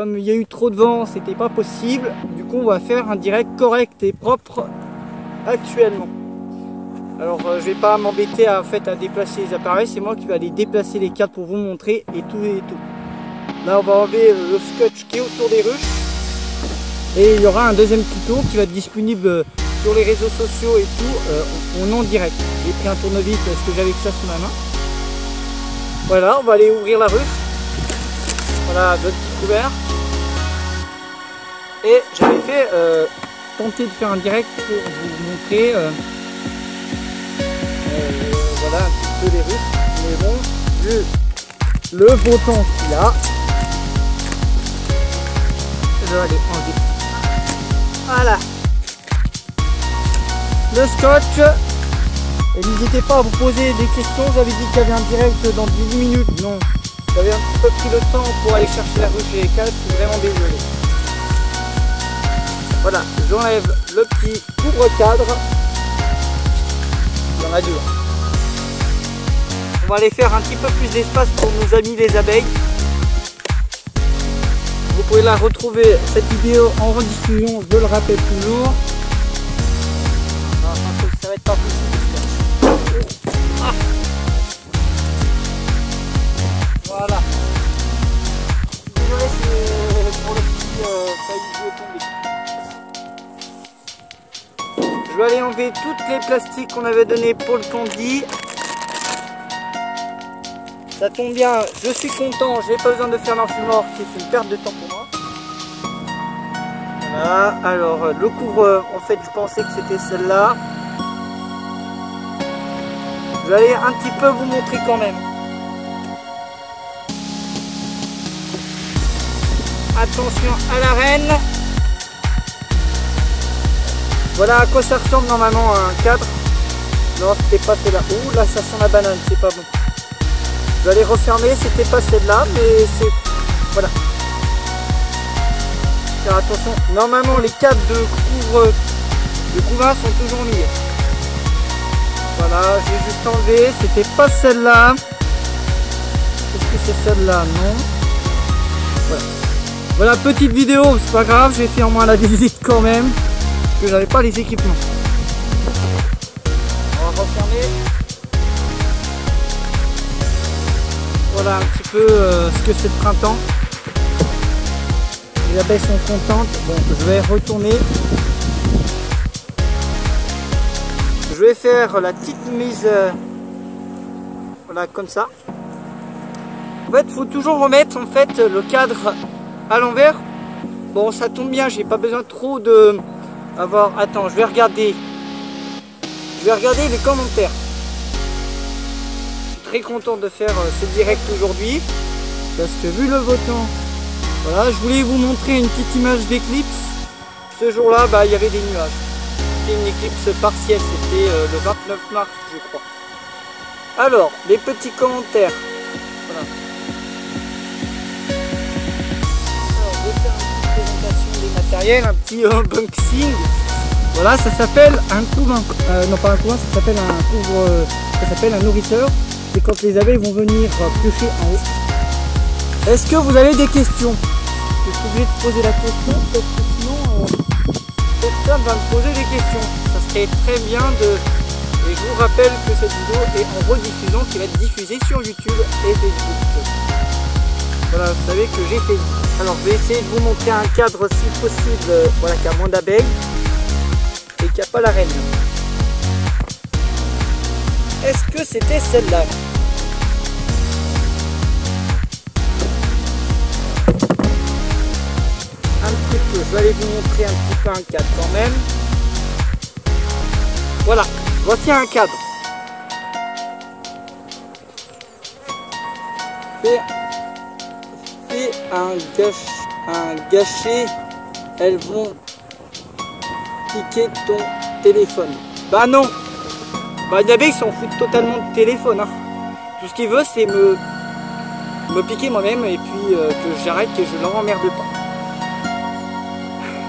comme il y a eu trop de vent, c'était pas possible. Du coup, on va faire un direct correct et propre actuellement. Alors, je vais pas m'embêter à déplacer les appareils, c'est moi qui vais aller déplacer les câbles pour vous montrer et tout et tout. Là, on va enlever le scotch qui est autour des ruches. Et il y aura un deuxième tuto qui va être disponible sur les réseaux sociaux et tout, en direct. J'ai pris un tournevis parce que j'avais que ça sous ma main. Voilà, on va aller ouvrir la ruche. Voilà, notre petit couvert. Et j'avais fait tenter de faire un direct pour vous montrer voilà un petit peu les ruches. Mais bon, vu le beau temps qu'il a, je vais aller enlever. Voilà. Le scotch. Et n'hésitez pas à vous poser des questions. J'avais dit qu'il y avait un direct dans 10 minutes. Non. J'avais un petit peu pris le temps pour aller chercher la ruche et les câbles. Je suis vraiment désolé. Voilà. J'enlève le petit couvre-cadre. Il y en a deux. On va aller faire un petit peu plus d'espace pour nos amis les abeilles. Vous pouvez la retrouver, cette vidéo, en rediffusion, je le rappelle toujours. Ça va être pas possible. Ah. Voilà. Désolé pour le petit failli tomber. Je vais aller enlever toutes les plastiques qu'on avait donné pour le candy. Ça tombe bien, je suis content, j'ai pas besoin de faire l'enfumeur qui est une perte de temps pour moi. Voilà, alors le couvre, en fait je pensais que c'était celle-là. Je vais aller un petit peu vous montrer quand même. Attention à la reine. Voilà à quoi ça ressemble normalement un cadre. Non, c'était pas celle-là. Ouh, là ça sent la banane, c'est pas bon. Je vais aller refermer, c'était pas celle-là, mais c'est... Voilà. Faire attention. Normalement, les câbles de couvain sont toujours mis. Voilà, j'ai juste enlevé. C'était pas celle-là. Est-ce que c'est celle-là? Non. Voilà. Voilà, petite vidéo, c'est pas grave, j'ai fait en moins la visite quand même. Parce que j'avais pas les équipements. On va refermer. Voilà un petit peu ce que c'est le printemps. Les abeilles sont contentes. Bon, je vais retourner. Je vais faire la petite mise voilà comme ça. En fait, il faut toujours remettre en fait le cadre à l'envers. Bon, ça tombe bien, j'ai pas besoin trop de avoir. Attends, je vais regarder les commentaires. Très content de faire ce direct aujourd'hui parce que vu le beau temps, voilà, je voulais vous montrer une petite image d'éclipse. Ce jour-là, il y avait des nuages. C'était une éclipse partielle, c'était le 29 mars, je crois. Alors, les petits commentaires. Voilà. Alors, je vais faire une petite présentation des matériels, un petit unboxing. Voilà, ça s'appelle un couvain. Non, pas un couvain, ça s'appelle un couvre. Ça s'appelle un nourrisseur. C'est quand les abeilles vont venir piocher en haut. Est-ce que vous avez des questions? Je suis obligé de poser la question, parce que sinon personne va me poser des questions. Ça serait très bien de... Et je vous rappelle que cette vidéo est en rediffusion qui va être diffusée sur YouTube et Facebook. Voilà, vous savez que j'ai fait. Alors je vais essayer de vous montrer un cadre si possible, voilà, qui a moins d'abeilles et qui n'a pas la reine. Est-ce que c'était celle-là? Un petit peu, je vais aller vous montrer un petit peu un cadre quand même. Voilà, voici un cadre. Fais un gâcher, elles vont piquer ton téléphone. Bah non. Les abeilles s'en foutent totalement du téléphone. Hein. Tout ce qu'ils veulent, c'est me piquer moi-même et puis que j'arrête et je ne leur emmerde pas.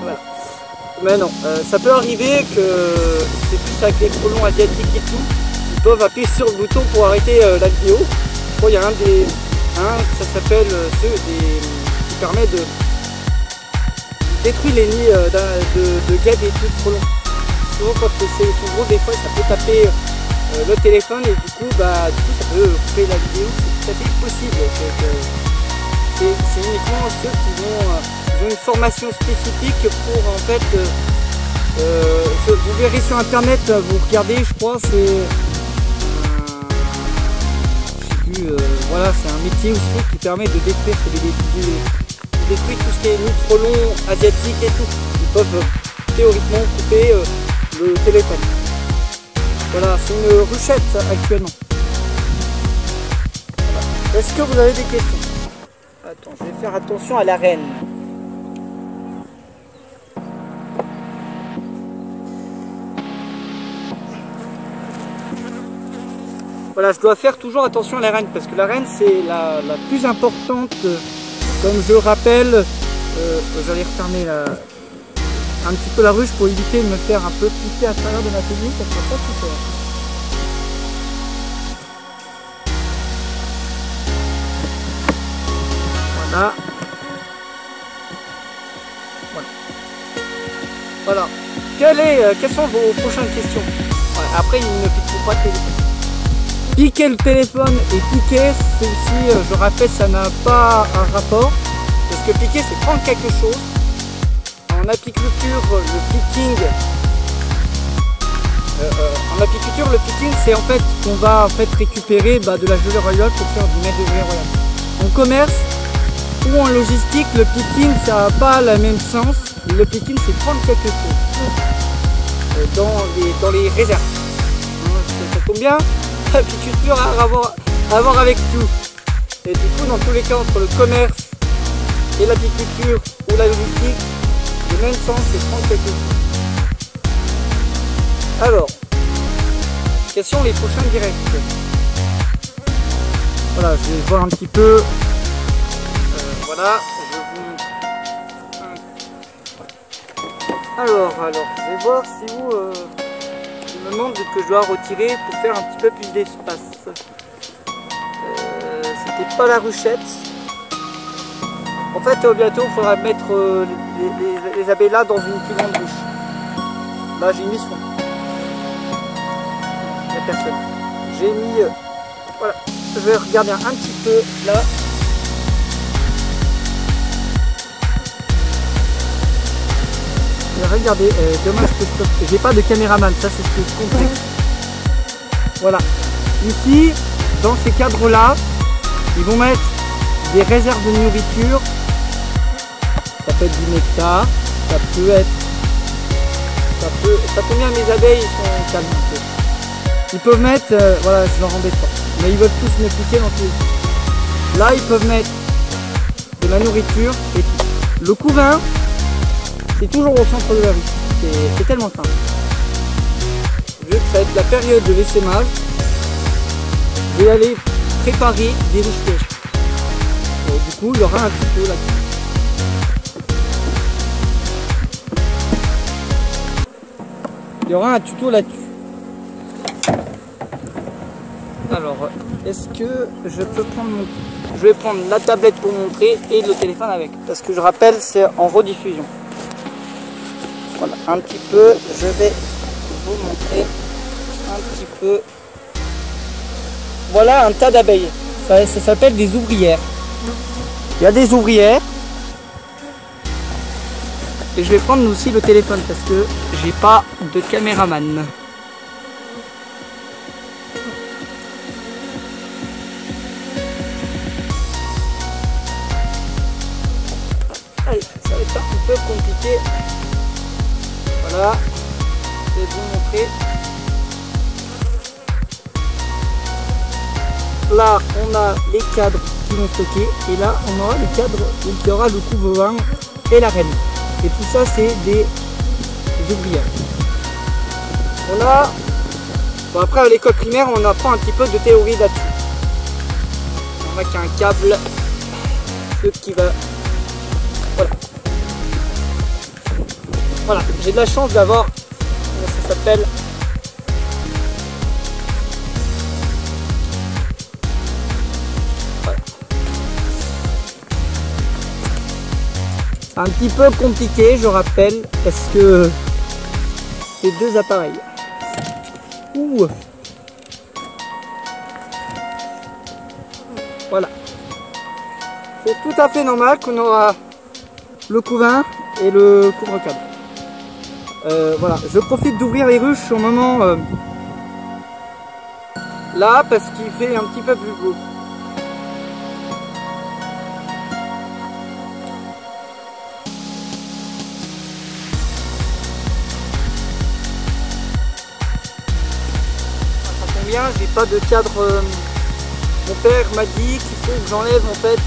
Voilà. Mais non, ça peut arriver que c'est plus avec les frelons asiatiques et tout. Ils peuvent appuyer sur le bouton pour arrêter la vidéo. Je crois qu'il y a ça s'appelle qui permet détruit les nids de guêpes et tout trop long. Souvent quand c'est gros, des fois ça peut taper le téléphone et du coup ça peut couper la vidéo, c'est tout à fait possible. C'est uniquement ceux qui ont une formation spécifique pour en fait, vous verrez sur internet, vous regardez, je crois, voilà, c'est un métier aussi qui permet de détruire, détruire tout ce qui est nid trop long, asiatique et tout. Ils peuvent théoriquement couper le téléphone. Voilà, c'est une ruchette actuellement. Voilà. Est-ce que vous avez des questions? Attends, je vais faire attention à la reine. Voilà, je dois faire toujours attention à la reine parce que la reine c'est la plus importante. Comme je rappelle, j'allais refermer un petit peu la ruche pour éviter de me faire un peu piquer à travers de ma technique, ça sera pas super. Voilà. Voilà. Quelles sont vos prochaines questions? Voilà. Après, il ne pique pas de téléphone. Piquer le téléphone et piquer, c'est aussi, je rappelle, ça n'a pas un rapport. Parce que piquer, c'est prendre quelque chose. En apiculture, le picking, c'est en fait qu'on va en fait récupérer de la gelée royale pour faire du miel de gelée royale. En commerce ou en logistique, le picking, ça n'a pas le même sens. Le picking, c'est prendre quelque chose dans les réserves. Ça tombe bien. L'apiculture a à voir avec tout. Et du coup, dans tous les cas, entre le commerce et l'apiculture ou la logistique, le même sens, c'est prendre quelque chose. Alors, quels sont les prochains directs? Voilà, je vais voir un petit peu. Voilà, je vous montre. Alors, je vais voir si vous... je me demande que je dois retirer pour faire un petit peu plus d'espace. C'était pas la ruchette. En fait, bientôt, il faudra mettre les abeilles là dans une plus grande ruche. Là, j'ai mis son. Il n'y a personne. J'ai mis... voilà. Je vais regarder un petit peu là. Regardez, dommage que j'ai pas de caméraman, ça c'est ce que je comprends. Voilà. Ici, dans ces cadres là, ils vont mettre des réserves de nourriture. Ça peut être du nectar, ça peut être... Ça tombe bien, mes abeilles sont calmes un peu. Ils peuvent mettre... voilà, je leur embête pas. Mais ils veulent tous me piquer dans tous les cas. Là, ils peuvent mettre de la nourriture et tout. Le couvain, c'est toujours au centre de la rue. C'est tellement simple. Vu que ça va être la période de l'essaimage, je vais aller préparer des ruches pièges. Du coup, il y aura un tuto là-dessus. Il y aura un tuto là-dessus. Alors, est-ce que je peux prendre mon... Je vais prendre la tablette pour montrer et le téléphone avec. Parce que je rappelle, c'est en rediffusion. Voilà, un petit peu, je vais vous montrer un petit peu. Voilà un tas d'abeilles. Ça s'appelle des ouvrières. Il y a des ouvrières. Et je vais prendre aussi le téléphone parce que j'ai pas de caméraman. Allez, ça va être un peu compliqué. Voilà, je vais vous montrer. Là, on a les cadres qui vont stocker et là, on aura les cadres où il y aura le couvain et la reine. Et tout ça, c'est des ouvrières. On a... Bon, après, à l'école primaire, on apprend un petit peu de théorie là-dessus. On voit qu'il y a un câble qui va... Voilà. Voilà, j'ai de la chance d'avoir, ça s'appelle, voilà. C'est un petit peu compliqué, je rappelle, parce que c'est deux appareils. Ouh. Voilà. C'est tout à fait normal qu'on aura le couvain et le couvre-câble. Voilà, je profite d'ouvrir les ruches au moment là parce qu'il fait un petit peu plus beau. Ça tombe bien, j'ai pas de cadre. Mon père m'a dit qu'il faut que j'enlève en fait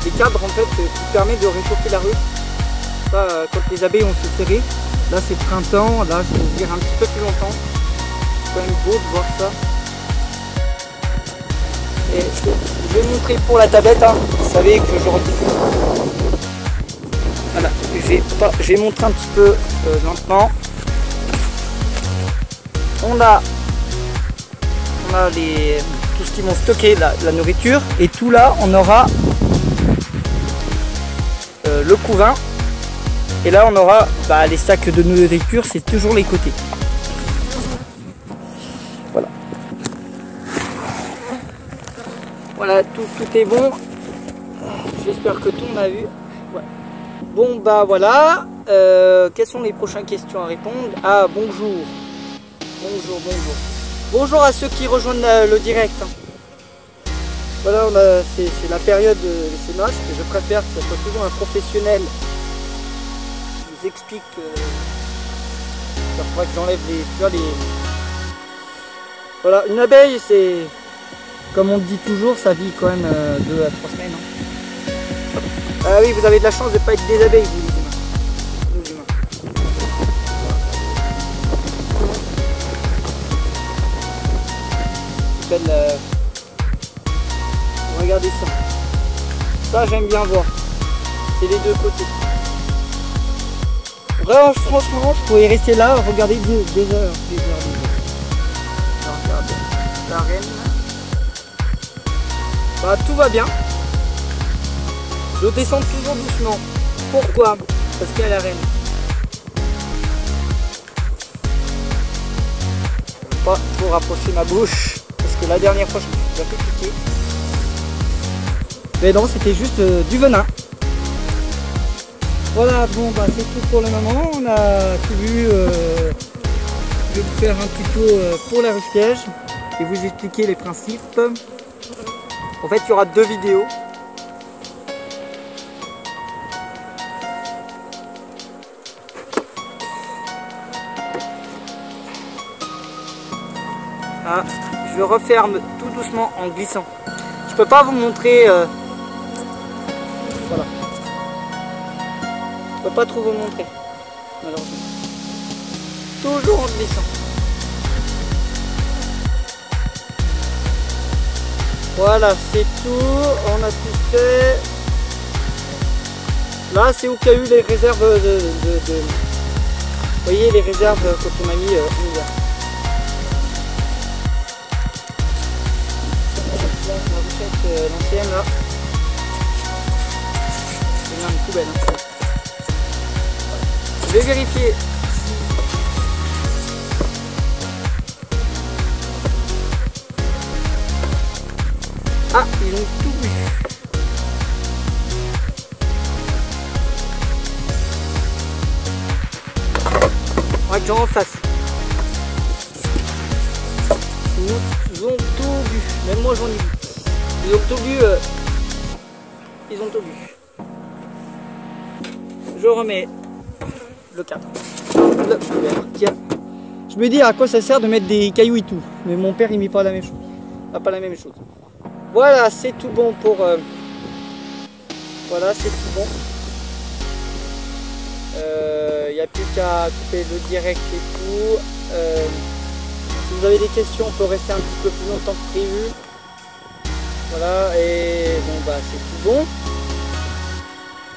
des cadres en fait qui permettent de réchauffer la ruche. Ça, quand les abeilles ont se serré, là c'est printemps, là je vais ouvrir un petit peu plus longtemps. C'est quand même beau de voir ça. Et je vais montrer pour la tablette, hein. Vous savez que je rediffuse. Voilà, je vais montrer un petit peu lentement. On a tout ce qui vont stocker la nourriture et tout là on aura le couvain et là on aura les sacs de nourriture, c'est toujours les côtés. Voilà. Voilà, tout est bon. J'espère que tout le monde a vu. Ouais. Bon bah voilà. Quelles sont les prochaines questions à répondre? Ah bonjour. Bonjour. Bonjour à ceux qui rejoignent le direct. Voilà, c'est la période des sémages et je préfère que ce soit toujours un professionnel qui vous explique. Il faudra que j'enlève les. Voilà, une abeille, c'est comme on le dit toujours, ça vit quand même 2 à 3 semaines. Hein. Ah oui, vous avez de la chance de ne pas être des abeilles, vous les humains. Regardez ça. Ça j'aime bien voir. C'est les deux côtés. Vraiment, franchement, je pourrais rester là, regarder des heures. Regardez. La reine. Bah tout va bien. Je descends toujours doucement. Pourquoi? Parce qu'il y a la reine. Pas pour rapprocher ma bouche. Parce que la dernière fois je me suis déjà fait piquer. Mais non, c'était juste du venin. Voilà, bon bah c'est tout pour le moment. On a tout vu. Je vais vous faire un tuto pour la ruche piège et vous expliquer les principes. En fait, il y aura 2 vidéos. Ah, je referme tout doucement en glissant. Je peux pas vous montrer. Voilà. Je peux pas trop vous montrer. Malheureusement. Toujours en glissant. Voilà, c'est tout. On a tout fait. Là, c'est où qu'il y a eu les réserves Vous voyez les réserves quand on a mis hiver. L'ancienne là, c'est une poubelle. Hein. Je vais vérifier. Ah, ils ont tout bu. On va que j'en refasse. Ils ont tout bu. Même moi j'en ai bu. Ils ont tout bu. Ils ont tout bu. Je remets le cadre. Tiens. Je me dis à quoi ça sert de mettre des cailloux et tout. Mais mon père il met pas la même chose. Pas la même chose. Voilà, c'est tout bon pour. Voilà, c'est tout bon. Il n'y a plus qu'à couper le direct et tout. Si vous avez des questions, on peut rester un petit peu plus longtemps que prévu. Voilà, et bon bah c'est tout bon.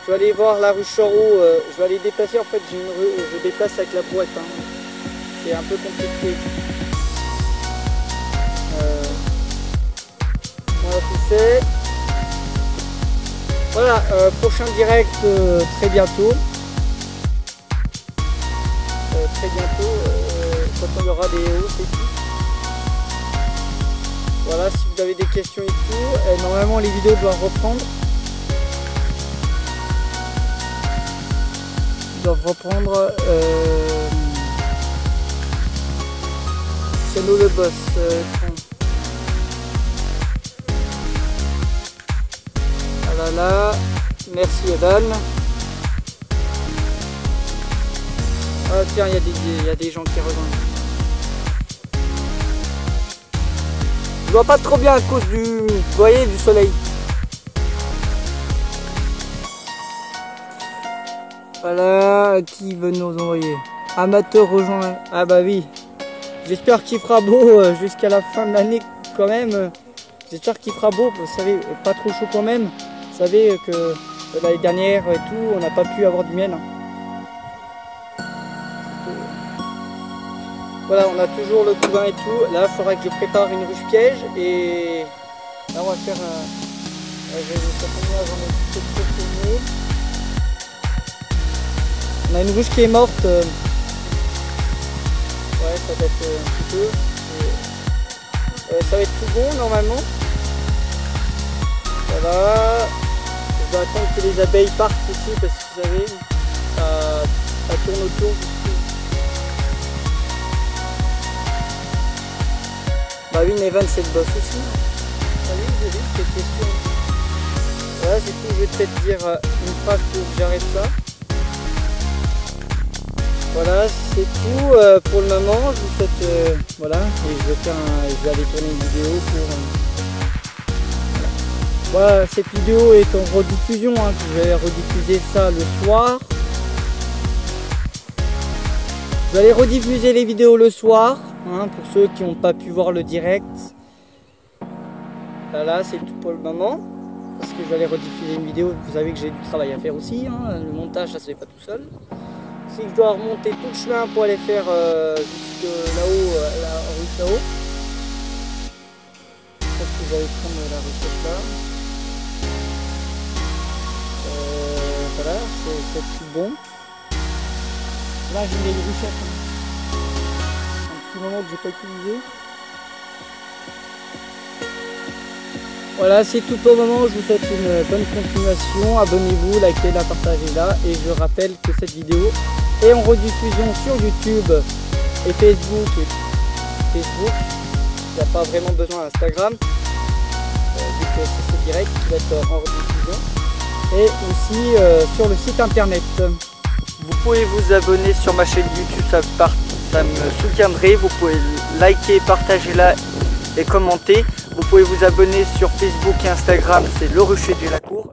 Je vais aller voir la ruche en haut, je vais aller déplacer, en fait j'ai une rue, je déplace avec la boîte, hein. C'est un peu compliqué. Voilà, tout fait. Voilà, prochain direct très bientôt. Quand on aura des hausses et tout. Voilà, si vous avez des questions et tout, normalement les vidéos doivent reprendre. C'est nous le boss. Voilà, merci Evan. Ah tiens, il y a des gens qui rejoignent. Je vois pas trop bien à cause du, vous voyez, du soleil. Voilà, qui veut nous envoyer? Amateur rejoint. Ah bah oui. J'espère qu'il fera beau jusqu'à la fin de l'année quand même. J'espère qu'il fera beau, vous savez, pas trop chaud quand même. Vous savez que l'année dernière et tout, on n'a pas pu avoir du miel. Voilà, on a toujours le couvain et tout. Là, il faudra que je prépare une ruche piège. Et là, on va faire on a une ruche qui est morte. Ouais, ça va être un petit peu. Ça va être tout bon normalement. Voilà. Je dois attendre que les abeilles partent ici parce que vous savez, ça tourne autour. Bah oui, Nevan c'est le boss aussi. Salut, j'ai vu cette question. Voilà, c'est tout. Je vais peut-être dire une phrase pour que j'arrête ça. Voilà, c'est tout pour le moment. Je vous souhaite voilà, et je vais aller tourner une vidéo pour. Voilà, cette vidéo est en rediffusion. Hein, je vais rediffuser ça le soir. Je vais aller rediffuser les vidéos le soir. Hein, pour ceux qui n'ont pas pu voir le direct. Voilà, c'est tout pour le moment. Parce que je vais aller rediffuser une vidéo. Vous savez que j'ai du travail à faire aussi. Hein, le montage, ça se fait pas tout seul. Si je dois remonter tout le chemin pour aller faire jusque là-haut, la rue là-haut. Je pense que je vais aller prendre la recette là. Voilà, c'est tout bon. Là, j'ai mis les ruchettes. Un petit moment que j'ai pas utilisé. Voilà, c'est tout pour le moment. Je vous souhaite une bonne continuation. Abonnez-vous, likez-la, partagez-la. Et je rappelle que cette vidéo est en rediffusion sur YouTube et Facebook. Il n'y a pas vraiment besoin d'Instagram, vu que c'est ce direct qui va être en rediffusion. Et aussi sur le site internet. Vous pouvez vous abonner sur ma chaîne YouTube, ça me soutiendrait. Vous pouvez liker, partager-la et commenter. Vous pouvez vous abonner sur Facebook et Instagram, c'est Le Rucher du Lacour.